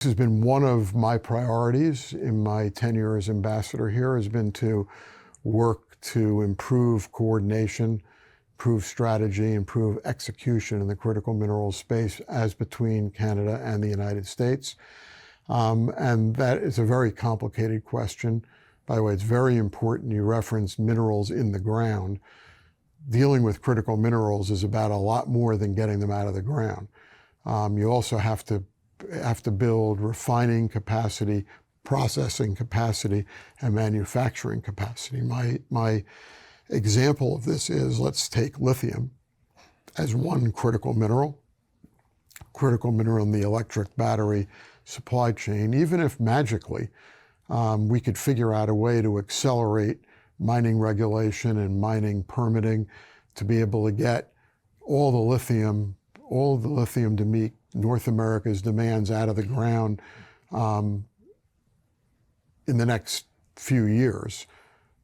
This has been one of my priorities in my tenure as ambassador here, has been to work to improve coordination, improve strategy, improve execution in the critical minerals space as between Canada and the United States. And that is a very complicated question. By the way, it's very important you referenced minerals in the ground. Dealing with critical minerals is about a lot more than getting them out of the ground. You also have to build refining capacity, processing capacity, and manufacturing capacity. My example of this is, let's take lithium as one critical mineral in the electric battery supply chain. Even if magically we could figure out a way to accelerate mining regulation and mining permitting to be able to get all the lithium to meet North America's demands out of the ground in the next few years.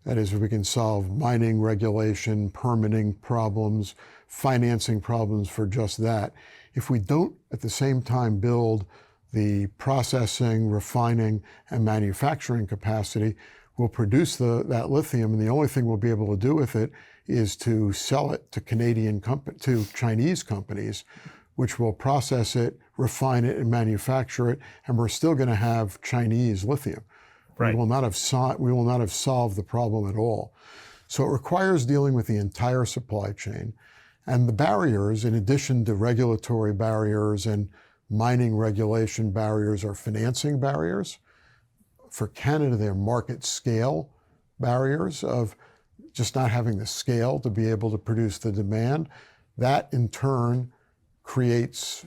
That is, if we can solve mining regulation, permitting problems, financing problems for just that. If we don't at the same time build the processing, refining, and manufacturing capacity, we'll produce that lithium, and the only thing we'll be able to do with it is to sell it to Chinese companies, which will process it, refine it, and manufacture it, and we're still going to have Chinese lithium. Right. We will not have solved the problem at all. So it requires dealing with the entire supply chain. And the barriers, in addition to regulatory barriers and mining regulation barriers, are financing barriers. For Canada, they're market scale barriers of just not having the scale to be able to produce the demand. That, in turn, creates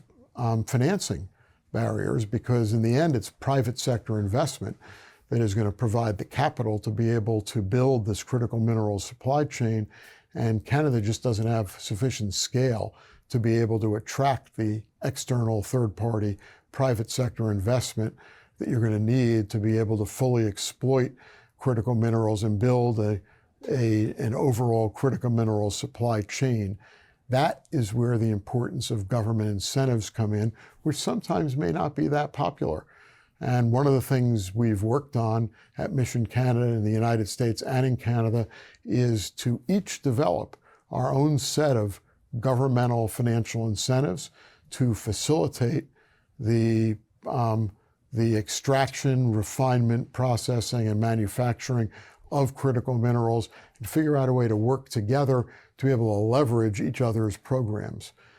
financing barriers, because in the end, it's private sector investment that is going to provide the capital to be able to build this critical minerals supply chain. And Canada just doesn't have sufficient scale to be able to attract the external third-party private sector investment that you're going to need to be able to fully exploit critical minerals and build an overall critical minerals supply chain. That is where the importance of government incentives come in, which sometimes may not be that popular. And one of the things we've worked on at Mission Canada in the United States and in Canada is to each develop our own set of governmental financial incentives to facilitate the extraction, refinement, processing, and manufacturing of critical minerals, and figure out a way to work together to be able to leverage each other's programs.